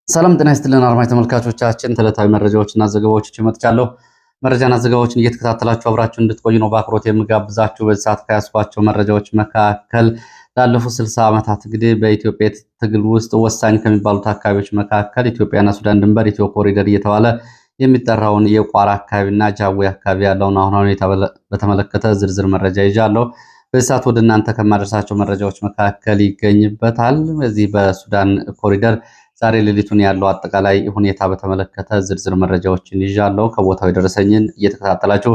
ሰላም ጤና ይስጥልን አድማጭ ተመልካቾቻችን፣ ዕለታዊ መረጃዎችና ዘገባዎችን መጥቻለሁ። መረጃና ዘገባዎችን እየተከታተላችሁ አብራችሁ እንድትቆዩ ነው በአክብሮት የምጋብዛችሁ። በዚህ ሰዓት ከያዝኳቸው መረጃዎች መካከል ላለፉት 60 ዓመታት እንግዲህ በኢትዮጵያ ትግል ውስጥ ወሳኝ ከሚባሉት አካባቢዎች መካከል ኢትዮጵያና ሱዳን ድንበር ኢትዮ ኮሪደር እየተባለ የሚጠራውን የቋራ አካባቢና ጃዊ አካባቢ ያለውን አሁን ሁኔታ በተመለከተ ዝርዝር መረጃ ይዣለሁ። በዚህ ሰዓት ወደ እናንተ ከማደርሳቸው መረጃዎች መካከል ይገኝበታል። በዚህ በሱዳን ኮሪደር ዛሬ ሌሊቱን ያለው አጠቃላይ ሁኔታ በተመለከተ ዝርዝር መረጃዎችን ይዣለሁ። ከቦታው የደረሰኝን እየተከታተላችሁ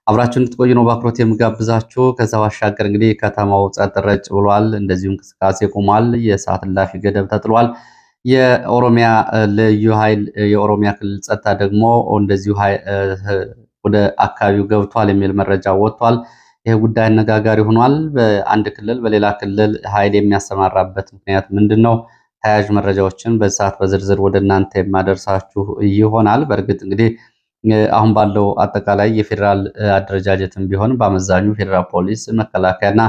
አብራችሁ እንድትቆዩ ነው በአክብሮት የምጋብዛችሁ። ከዛ ባሻገር እንግዲህ ከተማው ጸጥ ረጭ ብሏል። እንደዚሁ እንቅስቃሴ ቆሟል። የሰዓት እላፊ ገደብ ተጥሏል። የኦሮሚያ ልዩ ኃይል የኦሮሚያ ክልል ጸጥታ ደግሞ እንደዚሁ ወደ አካባቢው ገብቷል የሚል መረጃ ወጥቷል። ይህ ጉዳይ አነጋጋሪ ሆኗል። በአንድ ክልል በሌላ ክልል ኃይል የሚያሰማራበት ምክንያት ምንድን ነው? ተያያዥ መረጃዎችን በሰዓት በዝርዝር ወደ እናንተ የማደርሳችሁ ይሆናል። በእርግጥ እንግዲህ አሁን ባለው አጠቃላይ የፌዴራል አደረጃጀትም ቢሆን በአመዛኙ ፌዴራል ፖሊስ፣ መከላከያና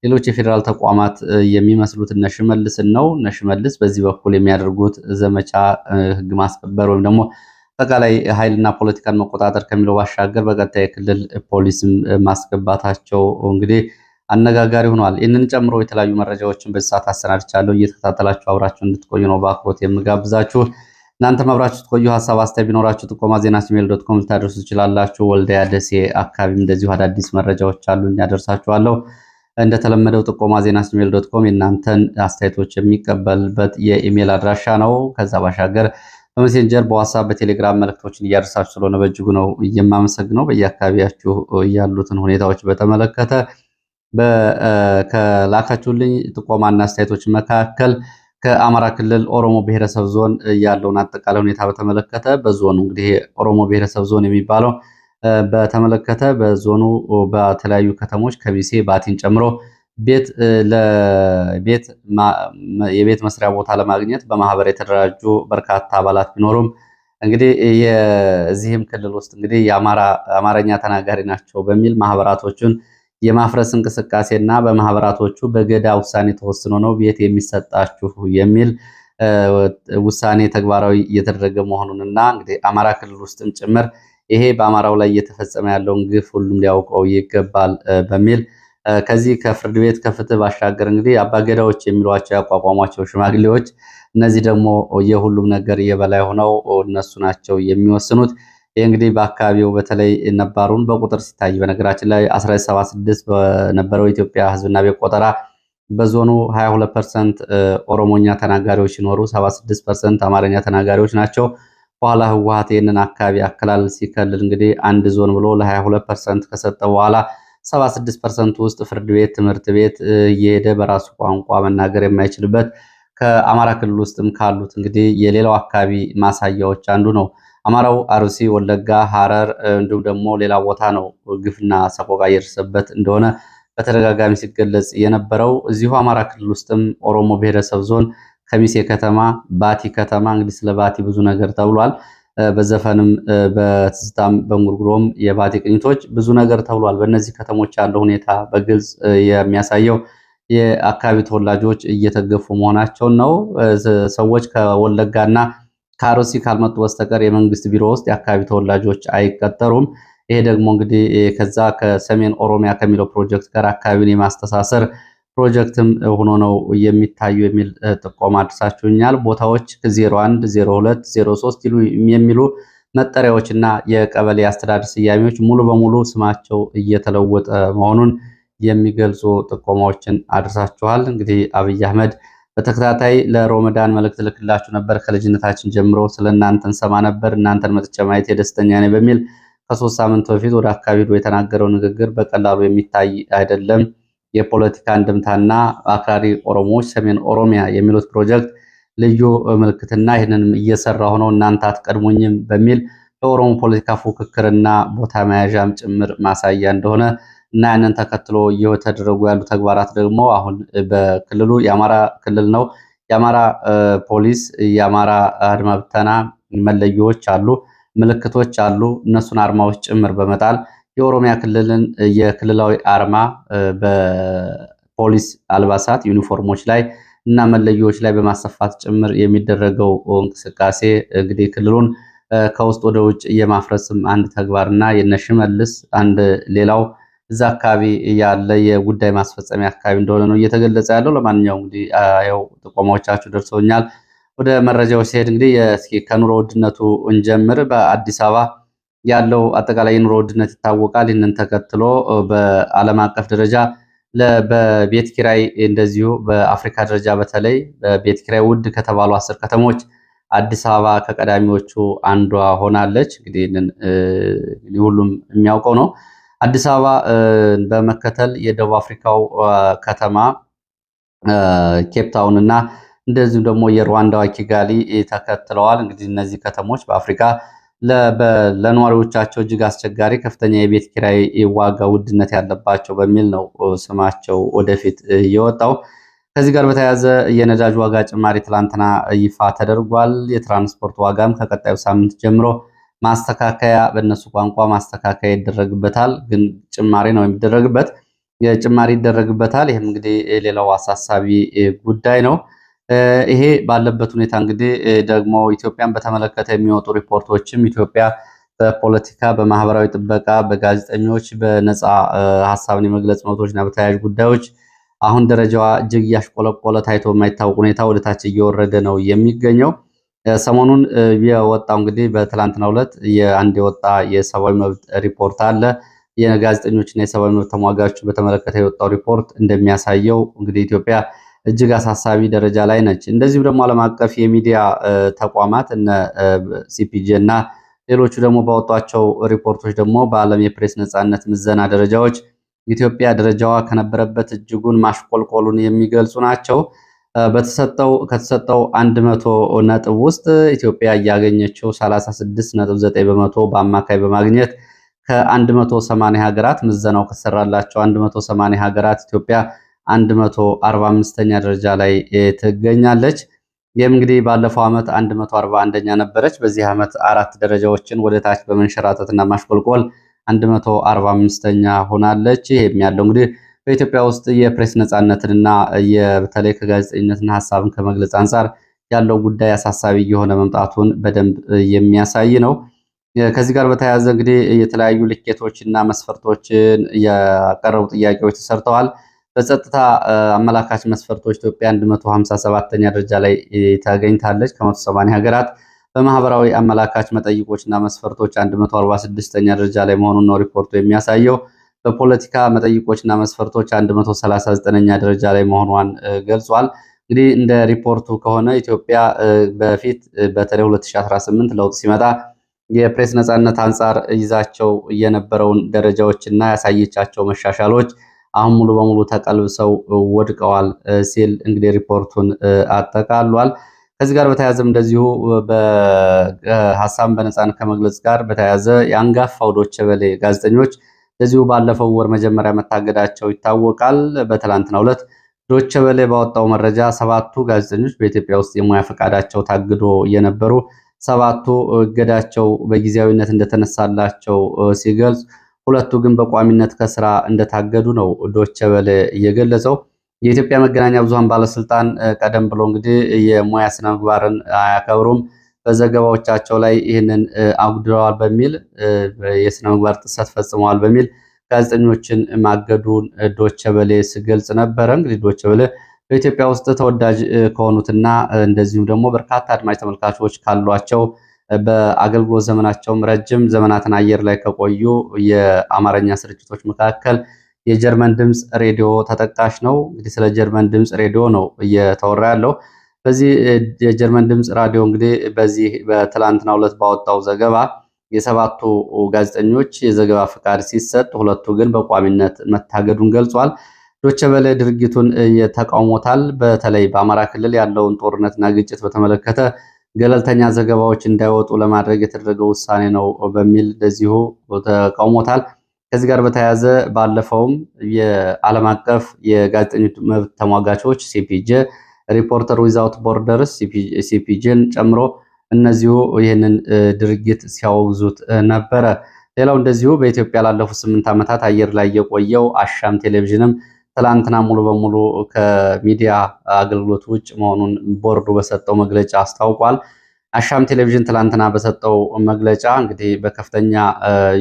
ሌሎች የፌዴራል ተቋማት የሚመስሉት እነ ሽመልስን ነው። እነ ሽመልስ በዚህ በኩል የሚያደርጉት ዘመቻ ህግ ማስከበር ወይም ደግሞ አጠቃላይ ኃይልና ፖለቲካን መቆጣጠር ከሚለው ባሻገር በቀጣይ የክልል ፖሊስም ማስገባታቸው እንግዲህ አነጋጋሪ ሆኗል። ይህንን ጨምሮ የተለያዩ መረጃዎችን በዚህ ሰዓት አሰናድቻለሁ። እየተከታተላችሁ አብራችሁ እንድትቆዩ ነው በአክብሮት የምጋብዛችሁ። እናንተም አብራችሁ ትቆዩ። ሀሳብ አስተያየት ቢኖራችሁ ጥቆማ@gmail.com ልታደርሱ ትችላላችሁ። ወልዲያ፣ ደሴ አካባቢም እንደዚሁ አዳዲስ መረጃዎች አሉ ያደርሳችኋለሁ። እንደተለመደው ጥቆማ@gmail.com የእናንተን አስተያየቶች የሚቀበልበት የኢሜል አድራሻ ነው። ከዛ ባሻገር በሜሴንጀር በዋትስአፕ በቴሌግራም መልእክቶችን እያደረሳችሁ ስለሆነ በእጅጉ ነው የማመሰግነው። በየአካባቢያችሁ ያሉትን ሁኔታዎች በተመለከተ ከላካችሁልኝ ጥቆማና አስተያየቶች መካከል ከአማራ ክልል ኦሮሞ ብሔረሰብ ዞን ያለውን አጠቃላይ ሁኔታ በተመለከተ በዞኑ እንግዲህ ኦሮሞ ብሔረሰብ ዞን የሚባለው በተመለከተ በዞኑ በተለያዩ ከተሞች ከሚሴ ባቲን ጨምሮ የቤት መስሪያ ቦታ ለማግኘት በማህበር የተደራጁ በርካታ አባላት ቢኖሩም እንግዲህ የዚህም ክልል ውስጥ እንግዲህ የአማርኛ ተናጋሪ ናቸው በሚል ማህበራቶቹን የማፍረስ እንቅስቃሴና በማህበራቶቹ በገዳ ውሳኔ ተወስኖ ነው ቤት የሚሰጣችሁ የሚል ውሳኔ ተግባራዊ እየተደረገ መሆኑንና እንግዲህ አማራ ክልል ውስጥም ጭምር ይሄ በአማራው ላይ እየተፈጸመ ያለውን ግፍ ሁሉም ሊያውቀው ይገባል በሚል ከዚህ ከፍርድ ቤት ከፍትህ ባሻገር እንግዲህ አባገዳዎች የሚሏቸው ያቋቋሟቸው ሽማግሌዎች እነዚህ ደግሞ የሁሉም ነገር የበላይ ሆነው እነሱ ናቸው የሚወስኑት። ይህ እንግዲህ በአካባቢው በተለይ ነባሩን በቁጥር ሲታይ በነገራችን ላይ 1976 በነበረው ኢትዮጵያ ሕዝብና ቤት ቆጠራ በዞኑ 22% ኦሮሞኛ ተናጋሪዎች ሲኖሩ 76% አማርኛ ተናጋሪዎች ናቸው። በኋላ ህወሓት ይህንን አካባቢ አከላለል ሲከልል እንግዲህ አንድ ዞን ብሎ ለ22% ከሰጠ በኋላ 76% ውስጥ ፍርድ ቤት፣ ትምህርት ቤት እየሄደ በራሱ ቋንቋ መናገር የማይችልበት ከአማራ ክልል ውስጥም ካሉት እንግዲህ የሌላው አካባቢ ማሳያዎች አንዱ ነው። አማራው አርሲ፣ ወለጋ፣ ሐረር እንዲሁም ደግሞ ሌላ ቦታ ነው ግፍና ሰቆቃ እየደረሰበት እንደሆነ በተደጋጋሚ ሲገለጽ የነበረው። እዚሁ አማራ ክልል ውስጥም ኦሮሞ ብሔረሰብ ዞን ከሚሴ ከተማ፣ ባቲ ከተማ እንግዲህ ስለ ባቲ ብዙ ነገር ተብሏል። በዘፈንም በትዝታም በእንጉርጉሮም የባቲ ቅኝቶች ብዙ ነገር ተብሏል። በእነዚህ ከተሞች ያለው ሁኔታ በግልጽ የሚያሳየው የአካባቢ ተወላጆች እየተገፉ መሆናቸውን ነው። ሰዎች ከወለጋና ከአርሲ ካልመጡ በስተቀር የመንግስት ቢሮ ውስጥ የአካባቢ ተወላጆች አይቀጠሩም። ይሄ ደግሞ እንግዲህ ከዛ ከሰሜን ኦሮሚያ ከሚለው ፕሮጀክት ጋር አካባቢውን የማስተሳሰር ፕሮጀክትም ሆኖ ነው የሚታዩ የሚል ጥቆማ አድርሳችሁኛል። ቦታዎች 01፣ 02፣ 03 የሚሉ መጠሪያዎች እና የቀበሌ አስተዳደር ስያሜዎች ሙሉ በሙሉ ስማቸው እየተለወጠ መሆኑን የሚገልጹ ጥቆማዎችን አድርሳችኋል። እንግዲህ አብይ አህመድ በተከታታይ ለሮመዳን መልእክት ልክላችሁ ነበር። ከልጅነታችን ጀምሮ ስለ እናንተን ሰማ ነበር፣ እናንተን መጥቼ ማየት የደስተኛ ነኝ በሚል ከ3 ሳምንት በፊት ወደ አካባቢ ሄዶ የተናገረው ንግግር በቀላሉ የሚታይ አይደለም። የፖለቲካ እንድምታና አክራሪ ኦሮሞዎች ሰሜን ኦሮሚያ የሚሉት ፕሮጀክት ልዩ ምልክትና ይህንንም እየሰራ ሆነው እናንተ አትቀድሙኝም በሚል ለኦሮሞ ፖለቲካ ፉክክርና ቦታ መያዣም ጭምር ማሳያ እንደሆነ እና ያንን ተከትሎ እየተደረጉ ያሉ ተግባራት ደግሞ አሁን በክልሉ የአማራ ክልል ነው። የአማራ ፖሊስ፣ የአማራ አድማ ብተና መለዮዎች አሉ፣ ምልክቶች አሉ። እነሱን አርማዎች ጭምር በመጣል የኦሮሚያ ክልልን የክልላዊ አርማ በፖሊስ አልባሳት ዩኒፎርሞች ላይ እና መለዮዎች ላይ በማሰፋት ጭምር የሚደረገው እንቅስቃሴ እንግዲህ ክልሉን ከውስጥ ወደ ውጭ የማፍረስም አንድ ተግባርና የነሽመልስ አንድ ሌላው እዛ አካባቢ ያለ የጉዳይ ማስፈጸሚያ አካባቢ እንደሆነ ነው እየተገለጸ ያለው። ለማንኛውም እንግዲህ ያው ጥቆማዎቻችሁ ደርሰውኛል። ወደ መረጃዎች ሲሄድ እንግዲህ እስኪ ከኑሮ ውድነቱ እንጀምር። በአዲስ አበባ ያለው አጠቃላይ የኑሮ ውድነት ይታወቃል። ይህንን ተከትሎ በዓለም አቀፍ ደረጃ በቤት ኪራይ እንደዚሁ በአፍሪካ ደረጃ በተለይ በቤት ኪራይ ውድ ከተባሉ 10 ከተሞች አዲስ አበባ ከቀዳሚዎቹ አንዷ ሆናለች። እንግዲህ ሁሉም የሚያውቀው ነው። አዲስ አበባ በመከተል የደቡብ አፍሪካው ከተማ ኬፕታውን እና እንደዚሁም ደግሞ የሩዋንዳዋ ኪጋሊ ተከትለዋል። እንግዲህ እነዚህ ከተሞች በአፍሪካ ለነዋሪዎቻቸው እጅግ አስቸጋሪ ከፍተኛ የቤት ኪራይ ዋጋ ውድነት ያለባቸው በሚል ነው ስማቸው ወደፊት የወጣው። ከዚህ ጋር በተያያዘ የነዳጅ ዋጋ ጭማሪ ትላንትና ይፋ ተደርጓል። የትራንስፖርት ዋጋም ከቀጣዩ ሳምንት ጀምሮ ማስተካከያ፣ በእነሱ ቋንቋ ማስተካከያ ይደረግበታል። ግን ጭማሪ ነው የሚደረግበት፣ ጭማሪ ይደረግበታል። ይህም እንግዲህ ሌላው አሳሳቢ ጉዳይ ነው። ይሄ ባለበት ሁኔታ እንግዲህ ደግሞ ኢትዮጵያን በተመለከተ የሚወጡ ሪፖርቶችም ኢትዮጵያ በፖለቲካ፣ በማህበራዊ ጥበቃ፣ በጋዜጠኞች፣ በነፃ ሀሳብን የመግለጽ መብቶችና በተያያዥ ጉዳዮች አሁን ደረጃዋ እጅግ እያሽቆለቆለ ታይቶ የማይታወቅ ሁኔታ ወደ ታች እየወረደ ነው የሚገኘው። ሰሞኑን የወጣው እንግዲህ በትላንትናው ዕለት የአንድ የወጣ የሰብአዊ መብት ሪፖርት አለ። የጋዜጠኞችና የሰብአዊ መብት ተሟጋቾች በተመለከተ የወጣው ሪፖርት እንደሚያሳየው እንግዲህ ኢትዮጵያ እጅግ አሳሳቢ ደረጃ ላይ ነች። እንደዚሁም ደግሞ ዓለም አቀፍ የሚዲያ ተቋማት እነ ሲፒጄ እና ሌሎቹ ደግሞ ባወጧቸው ሪፖርቶች ደግሞ በዓለም የፕሬስ ነፃነት ምዘና ደረጃዎች ኢትዮጵያ ደረጃዋ ከነበረበት እጅጉን ማሽቆልቆሉን የሚገልጹ ናቸው። ከተሰጠው 100 ነጥብ ውስጥ ኢትዮጵያ እያገኘችው 36.9 በመቶ በአማካይ በማግኘት ከ180 ሀገራት ምዘናው ከተሰራላቸው 180 ሀገራት ኢትዮጵያ 145ኛ ደረጃ ላይ ትገኛለች። ይህም እንግዲህ ባለፈው ዓመት 141ኛ ነበረች። በዚህ ዓመት 4 ደረጃዎችን ወደ ታች በመንሸራተትና ማሽቆልቆል 145ኛ ሆናለች። ይሄም ያለው እንግዲህ በኢትዮጵያ ውስጥ የፕሬስ ነፃነትንና በተለይ ከጋዜጠኝነትና ሀሳብን ከመግለጽ አንጻር ያለው ጉዳይ አሳሳቢ እየሆነ መምጣቱን በደንብ የሚያሳይ ነው። ከዚህ ጋር በተያያዘ እንግዲህ የተለያዩ ልኬቶችና መስፈርቶችን ያቀረቡ ጥያቄዎች ተሰርተዋል። በጸጥታ አመላካች መስፈርቶች ኢትዮጵያ 157ኛ ደረጃ ላይ ተገኝታለች ከ180 ሀገራት። በማህበራዊ አመላካች መጠይቆችና መስፈርቶች 146ኛ ደረጃ ላይ መሆኑን ነው ሪፖርቱ የሚያሳየው። በፖለቲካ መጠይቆችና መስፈርቶች 139ኛ ደረጃ ላይ መሆኗን ገልጿል። እንግዲህ እንደ ሪፖርቱ ከሆነ ኢትዮጵያ በፊት በተለይ 2018 ለውጥ ሲመጣ የፕሬስ ነፃነት አንጻር ይዛቸው የነበረውን ደረጃዎችና ያሳየቻቸው መሻሻሎች አሁን ሙሉ በሙሉ ተቀልብሰው ወድቀዋል ሲል እንግዲህ ሪፖርቱን አጠቃሏል። ከዚህ ጋር በተያያዘም እንደዚሁ በሀሳብን በነፃነት ከመግለጽ ጋር በተያያዘ የአንጋፋው ዶቼ ቬለ ጋዜጠኞች እንደዚሁ ባለፈው ወር መጀመሪያ መታገዳቸው ይታወቃል። በትላንትናው ዕለት ዶቼ ቬለ ባወጣው መረጃ 7ቱ ጋዜጠኞች በኢትዮጵያ ውስጥ የሙያ ፈቃዳቸው ታግዶ የነበሩ 7ቱ እገዳቸው በጊዜያዊነት እንደተነሳላቸው ሲገልጽ 2ቱ ግን በቋሚነት ከስራ እንደታገዱ ነው ዶቼ ቬለ እየገለጸው። የኢትዮጵያ መገናኛ ብዙሃን ባለስልጣን ቀደም ብሎ እንግዲህ የሙያ ስነ ምግባርን አያከብሩም፣ በዘገባዎቻቸው ላይ ይህንን አጉድለዋል በሚል የስነ ምግባር ጥሰት ፈጽመዋል በሚል ጋዜጠኞችን ማገዱን ዶቼ ቬለ ሲገልጽ ነበረ። እንግዲህ ዶቼ ቬለ በኢትዮጵያ ውስጥ ተወዳጅ ከሆኑትና እንደዚሁም ደግሞ በርካታ አድማጭ ተመልካቾች ካሏቸው በአገልግሎት ዘመናቸውም ረጅም ዘመናትን አየር ላይ ከቆዩ የአማርኛ ስርጭቶች መካከል የጀርመን ድምፅ ሬዲዮ ተጠቃሽ ነው። እንግዲህ ስለ ጀርመን ድምፅ ሬዲዮ ነው እየተወራ ያለው። በዚህ የጀርመን ድምፅ ራዲዮ እንግዲህ በዚህ በትላንትናው ዕለት ባወጣው ዘገባ የ7ቱ ጋዜጠኞች የዘገባ ፍቃድ ሲሰጥ 2ቱ ግን በቋሚነት መታገዱን ገልጿል። ዶቼ ቬለ ድርጊቱን ተቃውሞታል። በተለይ በአማራ ክልል ያለውን ጦርነትና ግጭት በተመለከተ ገለልተኛ ዘገባዎች እንዳይወጡ ለማድረግ የተደረገው ውሳኔ ነው በሚል እንደዚሁ ተቃውሞታል። ከዚህ ጋር በተያያዘ ባለፈውም የዓለም አቀፍ የጋዜጠኞች መብት ተሟጋቾች ሲፒጄ፣ ሪፖርተር ዊዛውት ቦርደርስ ሲፒጄን ጨምሮ እነዚሁ ይህንን ድርጊት ሲያወግዙት ነበረ። ሌላው እንደዚሁ በኢትዮጵያ ላለፉት 8 ዓመታት አየር ላይ የቆየው አሻም ቴሌቪዥንም ትላንትና ሙሉ በሙሉ ከሚዲያ አገልግሎት ውጭ መሆኑን ቦርዱ በሰጠው መግለጫ አስታውቋል። አሻም ቴሌቪዥን ትላንትና በሰጠው መግለጫ እንግዲህ በከፍተኛ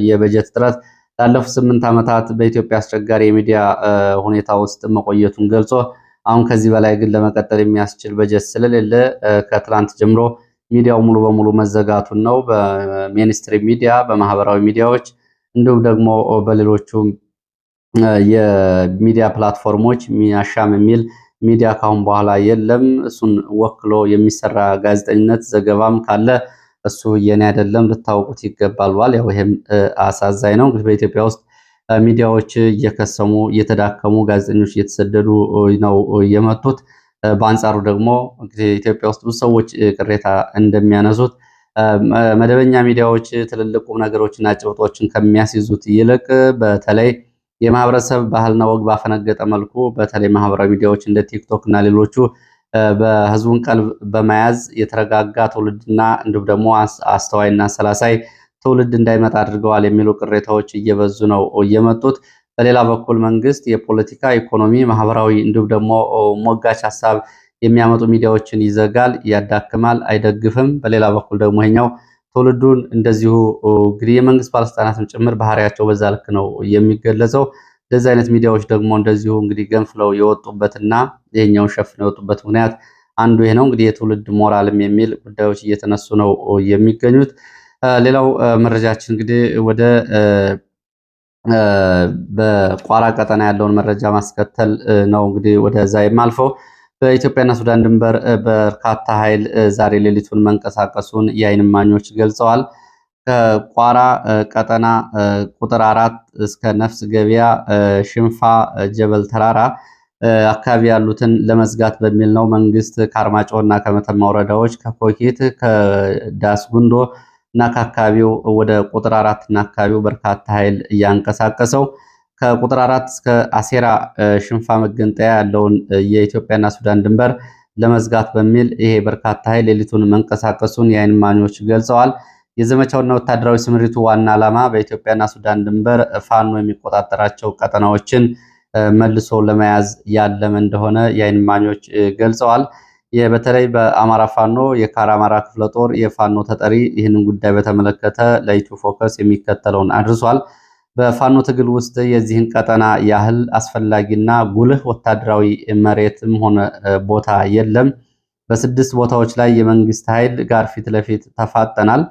የበጀት እጥረት ላለፉት 8 ዓመታት በኢትዮጵያ አስቸጋሪ የሚዲያ ሁኔታ ውስጥ መቆየቱን ገልጾ አሁን ከዚህ በላይ ግን ለመቀጠል የሚያስችል በጀት ስለሌለ ከትላንት ጀምሮ ሚዲያው ሙሉ በሙሉ መዘጋቱን ነው። በሜንስትሪም ሚዲያ፣ በማህበራዊ ሚዲያዎች እንዲሁም ደግሞ በሌሎቹ የሚዲያ ፕላትፎርሞች አሻም የሚል ሚዲያ ካሁን በኋላ የለም። እሱን ወክሎ የሚሰራ ጋዜጠኝነት ዘገባም ካለ እሱ የኔ አይደለም ልታውቁት ይገባል ብሏል። ያው ይሄም አሳዛኝ ነው። እንግዲህ በኢትዮጵያ ውስጥ ሚዲያዎች እየከሰሙ እየተዳከሙ ጋዜጠኞች እየተሰደዱ ነው የመጡት። በአንጻሩ ደግሞ እንግዲህ ኢትዮጵያ ውስጥ ብዙ ሰዎች ቅሬታ እንደሚያነሱት መደበኛ ሚዲያዎች ትልልቅ ቁም ነገሮችና ጭብጦችን ከሚያስይዙት ይልቅ በተለይ የማህበረሰብ ባህልና ወግ ባፈነገጠ መልኩ በተለይ ማህበራዊ ሚዲያዎች እንደ ቲክቶክ እና ሌሎቹ በህዝቡን ቀልብ በመያዝ የተረጋጋ ትውልድና እንዲሁም ደግሞ አስተዋይና ሰላሳይ ትውልድ እንዳይመጣ አድርገዋል የሚሉ ቅሬታዎች እየበዙ ነው የመጡት። በሌላ በኩል መንግስት የፖለቲካ፣ ኢኮኖሚ፣ ማህበራዊ እንዲሁም ደግሞ ሞጋች ሀሳብ የሚያመጡ ሚዲያዎችን ይዘጋል፣ ያዳክማል፣ አይደግፍም። በሌላ በኩል ደግሞ ይሄኛው ትውልዱን እንደዚሁ እንግዲህ የመንግስት ባለስልጣናትም ጭምር ባህሪያቸው በዛ ልክ ነው የሚገለጸው። እንደዚህ አይነት ሚዲያዎች ደግሞ እንደዚሁ እንግዲህ ገንፍለው የወጡበትና ይሄኛውን ሸፍነው የወጡበት ምክንያት አንዱ ይሄ ነው። እንግዲህ የትውልድ ሞራልም የሚል ጉዳዮች እየተነሱ ነው የሚገኙት። ሌላው መረጃችን እንግዲህ ወደ በቋራ ቀጠና ያለውን መረጃ ማስከተል ነው። እንግዲህ ወደዛ የማልፈው በኢትዮጵያና ሱዳን ድንበር በርካታ ኃይል ዛሬ ሌሊቱን መንቀሳቀሱን የዓይን እማኞች ገልጸዋል። ከቋራ ቀጠና ቁጥር 4 እስከ ነፍስ ገበያ፣ ሽንፋ፣ ጀበል ተራራ አካባቢ ያሉትን ለመዝጋት በሚል ነው መንግስት ከአርማጭሆና ከመተማ ወረዳዎች ከኮኪት ከዳስ ጉንዶ እና ከአካባቢው ወደ ቁጥር 4 እና አካባቢው በርካታ ኃይል እያንቀሳቀሰው ከቁጥር 4 እስከ አሴራ ሽንፋ መገንጠያ ያለውን የኢትዮጵያና ሱዳን ድንበር ለመዝጋት በሚል ይሄ በርካታ ኃይል ሌሊቱን መንቀሳቀሱን የዓይን እማኞች ገልጸዋል። የዘመቻውና ወታደራዊ ስምሪቱ ዋና ዓላማ በኢትዮጵያና ሱዳን ድንበር ፋኖ የሚቆጣጠራቸው ቀጠናዎችን መልሶ ለመያዝ ያለመ እንደሆነ የዓይን እማኞች ገልጸዋል። በተለይ በአማራ ፋኖ የካራማራ ክፍለ ጦር የፋኖ ተጠሪ ይህንን ጉዳይ በተመለከተ ለኢትዮ ፎከስ የሚከተለውን አድርሷል። በፋኖ ትግል ውስጥ የዚህን ቀጠና ያህል አስፈላጊና ጉልህ ወታደራዊ መሬትም ሆነ ቦታ የለም። በ6 ቦታዎች ላይ የመንግስት ኃይል ጋር ፊት ለፊት ተፋጠናል።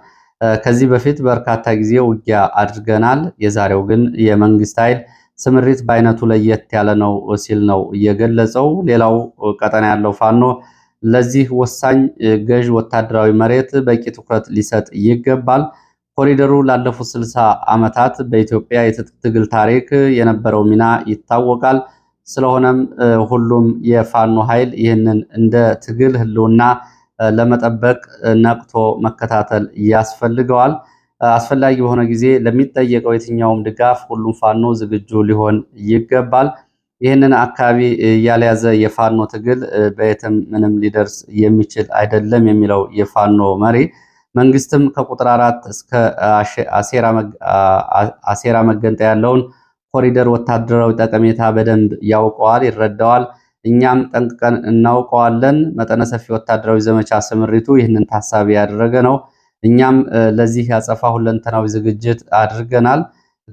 ከዚህ በፊት በርካታ ጊዜ ውጊያ አድርገናል። የዛሬው ግን የመንግስት ኃይል ስምሪት በአይነቱ ለየት ያለ ነው ሲል ነው የገለጸው። ሌላው ቀጠና ያለው ፋኖ ለዚህ ወሳኝ ገዥ ወታደራዊ መሬት በቂ ትኩረት ሊሰጥ ይገባል። ኮሪደሩ ላለፉት 60 ዓመታት በኢትዮጵያ የትጥቅ ትግል ታሪክ የነበረው ሚና ይታወቃል። ስለሆነም ሁሉም የፋኖ ኃይል ይህንን እንደ ትግል ህልውና ለመጠበቅ ነቅቶ መከታተል ያስፈልገዋል። አስፈላጊ በሆነ ጊዜ ለሚጠየቀው የትኛውም ድጋፍ ሁሉም ፋኖ ዝግጁ ሊሆን ይገባል። ይህንን አካባቢ ያልያዘ የፋኖ ትግል በየትም ምንም ሊደርስ የሚችል አይደለም የሚለው የፋኖ መሪ መንግስትም ከቁጥር 4 እስከ አሴራ መገንጠያ ያለውን ኮሪደር ወታደራዊ ጠቀሜታ በደንብ ያውቀዋል፣ ይረዳዋል። እኛም ጠንቅቀን እናውቀዋለን። መጠነ ሰፊ ወታደራዊ ዘመቻ ስምሪቱ ይህንን ታሳቢ ያደረገ ነው። እኛም ለዚህ ያጸፋ ሁለንተናዊ ዝግጅት አድርገናል።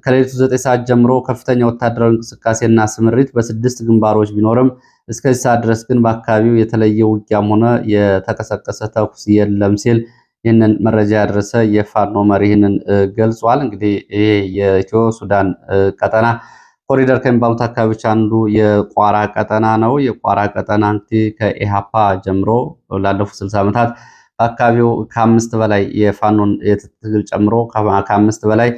ከሌሊቱ 9 ሰዓት ጀምሮ ከፍተኛ ወታደራዊ እንቅስቃሴና ስምሪት በ6 ግንባሮች ቢኖርም እስከዚህ ሰዓት ድረስ ግን በአካባቢው የተለየ ውጊያም ሆነ የተቀሰቀሰ ተኩስ የለም ሲል ይህንን መረጃ ያደረሰ የፋኖ መሪ ይህንን ገልጿል። እንግዲህ ይሄ የኢትዮ ሱዳን ቀጠና ኮሪደር ከሚባሉት አካባቢዎች አንዱ የቋራ ቀጠና ነው። የቋራ ቀጠና እንግዲህ ከኢሃፓ ጀምሮ ላለፉት 60 ዓመታት አካባቢው ከ5 በላይ የፋኖን የትጥቅ ትግል ጨምሮ ከ5 በላይ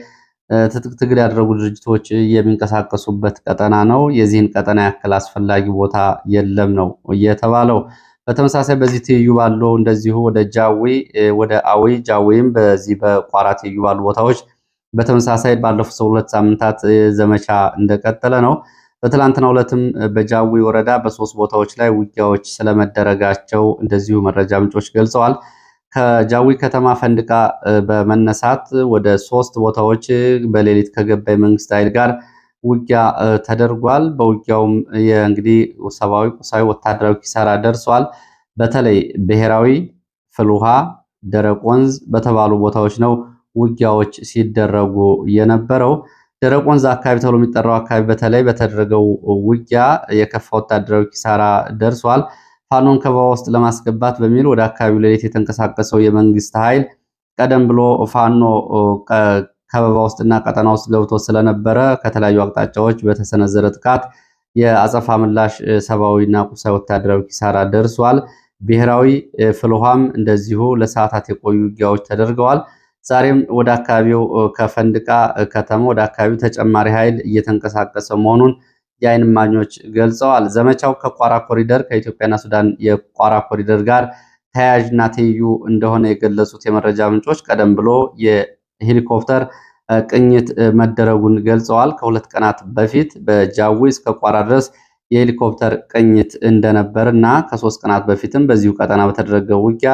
ትጥቅ ትግል ያደረጉ ድርጅቶች የሚንቀሳቀሱበት ቀጠና ነው። የዚህን ቀጠና ያክል አስፈላጊ ቦታ የለም ነው የተባለው። በተመሳሳይ በዚህ ትይዩ ባለው እንደዚሁ ወደ ጃዊ ወደ አዊ ጃዊም በዚህ በቋራ ትይዩ ባሉ ቦታዎች በተመሳሳይ ባለፉት 2 ሳምንታት ዘመቻ እንደቀጠለ ነው። በትላንትናው ዕለትም በጃዊ ወረዳ በ3 ቦታዎች ላይ ውጊያዎች ስለመደረጋቸው እንደዚሁ መረጃ ምንጮች ገልጸዋል። ከጃዊ ከተማ ፈንድቃ በመነሳት ወደ 3 ቦታዎች በሌሊት ከገባ የመንግስት ኃይል ጋር ውጊያ ተደርጓል። በውጊያውም እንግዲህ ሰብአዊ፣ ቁሳዊ፣ ወታደራዊ ኪሳራ ደርሷል። በተለይ ብሔራዊ፣ ፍልውሃ፣ ደረቅ ወንዝ በተባሉ ቦታዎች ነው ውጊያዎች ሲደረጉ የነበረው። ደረቅ ወንዝ አካባቢ ተብሎ የሚጠራው አካባቢ በተለይ በተደረገው ውጊያ የከፋ ወታደራዊ ኪሳራ ደርሷል። ፋኖን ከበባ ውስጥ ለማስገባት በሚል ወደ አካባቢው ሌሊት የተንቀሳቀሰው የመንግስት ኃይል ቀደም ብሎ ፋኖ ከበባ ውስጥና ቀጠና ውስጥ ገብቶ ስለነበረ ከተለያዩ አቅጣጫዎች በተሰነዘረ ጥቃት የአጸፋ ምላሽ ሰብአዊና ቁሳዊ ወታደራዊ ኪሳራ ደርሷል። ብሔራዊ ፍልውሃም እንደዚሁ ለሰዓታት የቆዩ ውጊያዎች ተደርገዋል። ዛሬም ወደ አካባቢው ከፈንድቃ ከተማ ወደ አካባቢው ተጨማሪ ኃይል እየተንቀሳቀሰ መሆኑን የዓይን እማኞች ገልጸዋል። ዘመቻው ከቋራ ኮሪደር ከኢትዮጵያና ሱዳን የቋራ ኮሪደር ጋር ተያያዥና ትይዩ እንደሆነ የገለጹት የመረጃ ምንጮች ቀደም ብሎ የሄሊኮፕተር ቅኝት መደረጉን ገልጸዋል። ከሁለት ቀናት በፊት በጃዊ እስከ ቋራ ድረስ የሄሊኮፕተር ቅኝት እንደነበር እና ከ3 ቀናት በፊትም በዚሁ ቀጠና በተደረገው ውጊያ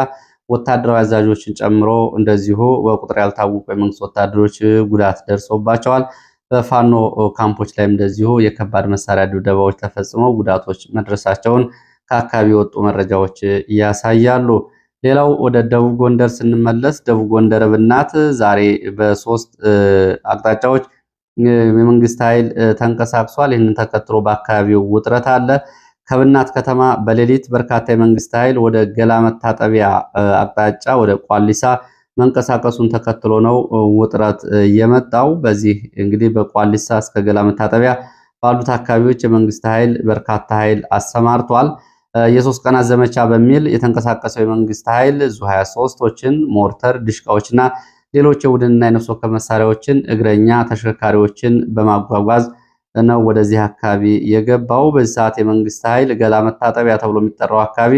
ወታደራዊ አዛዦችን ጨምሮ እንደዚሁ በቁጥር ያልታወቁ የመንግስት ወታደሮች ጉዳት ደርሶባቸዋል። በፋኖ ካምፖች ላይም እንደዚሁ የከባድ መሳሪያ ድብደባዎች ተፈጽመው ጉዳቶች መድረሳቸውን ከአካባቢ የወጡ መረጃዎች ያሳያሉ። ሌላው ወደ ደቡብ ጎንደር ስንመለስ ደቡብ ጎንደር ብናት ዛሬ በ3 አቅጣጫዎች የመንግስት ኃይል ተንቀሳቅሷል። ይህንን ተከትሎ በአካባቢው ውጥረት አለ። ከብናት ከተማ በሌሊት በርካታ የመንግስት ኃይል ወደ ገላ መታጠቢያ አቅጣጫ ወደ ቋሊሳ መንቀሳቀሱን ተከትሎ ነው ውጥረት የመጣው። በዚህ እንግዲህ በቋሊሳ እስከ ገላ መታጠቢያ ባሉት አካባቢዎች የመንግስት ኃይል በርካታ ኃይል አሰማርቷል። የ3 ቀናት ዘመቻ በሚል የተንቀሳቀሰው የመንግስት ኃይል ዙ 23ቶችን፣ ሞርተር፣ ድሽቃዎችና ሌሎች የቡድንና የነፍስ ወከፍ መሳሪያዎችን፣ እግረኛ ተሽከርካሪዎችን በማጓጓዝ ነው ወደዚህ አካባቢ የገባው። በዚህ ሰዓት የመንግስት ኃይል ገላ መታጠቢያ ተብሎ የሚጠራው አካባቢ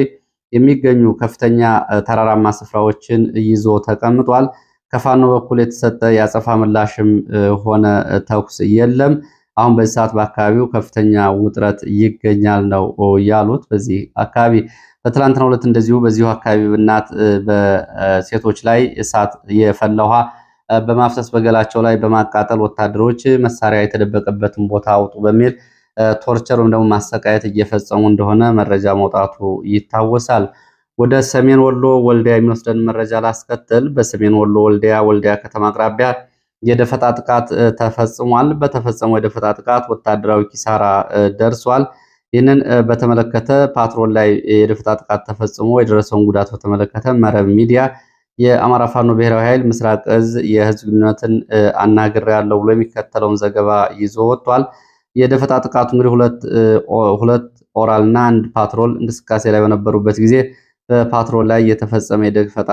የሚገኙ ከፍተኛ ተራራማ ስፍራዎችን ይዞ ተቀምጧል። ከፋኖ በኩል የተሰጠ የአጸፋ ምላሽም ሆነ ተኩስ የለም። አሁን በዚህ ሰዓት በአካባቢው ከፍተኛ ውጥረት ይገኛል ነው ያሉት። በዚህ አካባቢ በትላንትናው ዕለት እንደዚሁ በዚሁ አካባቢ ብናት በሴቶች ላይ እሳት የፈላ ውሃ በማፍሰስ በገላቸው ላይ በማቃጠል ወታደሮች መሳሪያ የተደበቀበትን ቦታ አውጡ በሚል ቶርቸር ወይም ደግሞ ማሰቃየት እየፈጸሙ እንደሆነ መረጃ መውጣቱ ይታወሳል። ወደ ሰሜን ወሎ ወልዲያ የሚወስደን መረጃ ላስከትል። በሰሜን ወሎ ወልዲያ ከተማ አቅራቢያ የደፈጣ ጥቃት ተፈጽሟል። በተፈጸመው የደፈጣ ጥቃት ወታደራዊ ኪሳራ ደርሷል። ይህንን በተመለከተ ፓትሮል ላይ የደፈጣ ጥቃት ተፈጽሞ የደረሰውን ጉዳት በተመለከተ መረብ ሚዲያ የአማራ ፋኖ ብሔራዊ ኃይል ምስራቅ እዝ የህዝብ ግንኙነትን አናግሬያለሁ ብሎ የሚከተለውን ዘገባ ይዞ ወጥቷል። የደፈጣ ጥቃቱ እንግዲህ ሁለት ኦራል እና 1 ፓትሮል እንቅስቃሴ ላይ በነበሩበት ጊዜ በፓትሮል ላይ የተፈጸመ የደፈጣ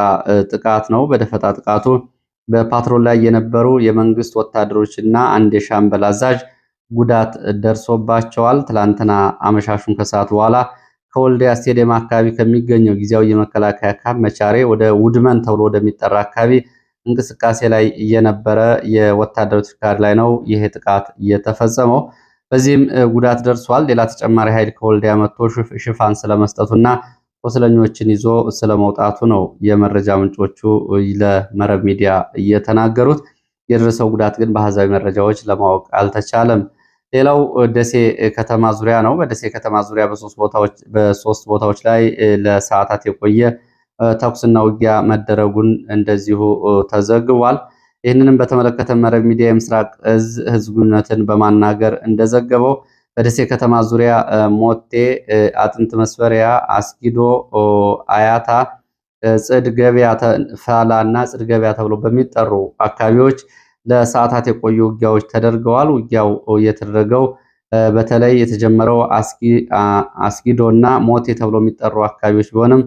ጥቃት ነው። በደፈጣ ጥቃቱ በፓትሮል ላይ የነበሩ የመንግስት ወታደሮች እና 1 የሻምበል አዛዥ ጉዳት ደርሶባቸዋል። ትላንትና አመሻሹን ከሰዓት በኋላ ከወልዲያ ስቴዲየም አካባቢ ከሚገኘው ጊዜያዊ የመከላከያ ካምፕ መቻሬ ወደ ውድመን ተብሎ ወደሚጠራ አካባቢ እንቅስቃሴ ላይ የነበረ የወታደሮች ተሽከርካሪ ላይ ነው ይሄ ጥቃት የተፈጸመው። በዚህም ጉዳት ደርሷል። ሌላ ተጨማሪ ኃይል ከወልዲያ መጥቶ ሽፋን ስለመስጠቱና ቁስለኞችን ይዞ ስለመውጣቱ ነው የመረጃ ምንጮቹ ለመረብ ሚዲያ እየተናገሩት። የደረሰው ጉዳት ግን በአሃዛዊ መረጃዎች ለማወቅ አልተቻለም። ሌላው ደሴ ከተማ ዙሪያ ነው። በደሴ ከተማ ዙሪያ በሶስት ቦታዎች ላይ ለሰዓታት የቆየ ተኩስና ውጊያ መደረጉን እንደዚሁ ተዘግቧል። ይህንንም በተመለከተ መረብ ሚዲያ የምስራቅ እዝ ህዝብ ግንኙነትን በማናገር እንደዘገበው በደሴ ከተማ ዙሪያ ሞቴ፣ አጥንት መስፈሪያ፣ አስጊዶ፣ አያታ፣ ጽድ ገበያ፣ ፋላ እና ጽድ ገበያ ተብሎ በሚጠሩ አካባቢዎች ለሰዓታት የቆዩ ውጊያዎች ተደርገዋል። ውጊያው የተደረገው በተለይ የተጀመረው አስጊዶ እና ሞቴ ተብሎ የሚጠሩ አካባቢዎች ቢሆንም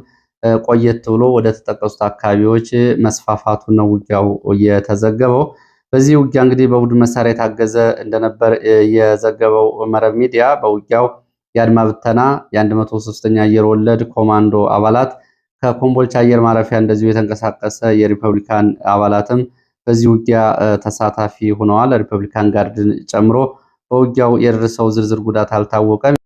ቆየት ብሎ ወደ ተጠቀሱት አካባቢዎች መስፋፋቱ ነው ውጊያው የተዘገበው። በዚህ ውጊያ እንግዲህ በቡድን መሳሪያ የታገዘ እንደነበር የዘገበው መረብ ሚዲያ በውጊያው የአድማ ብተና የ103ኛ አየር ወለድ ኮማንዶ አባላት ከኮምቦልቻ አየር ማረፊያ እንደዚሁ የተንቀሳቀሰ የሪፐብሊካን አባላትም በዚህ ውጊያ ተሳታፊ ሆነዋል። ሪፐብሊካን ጋርድን ጨምሮ በውጊያው የደረሰው ዝርዝር ጉዳት አልታወቀም።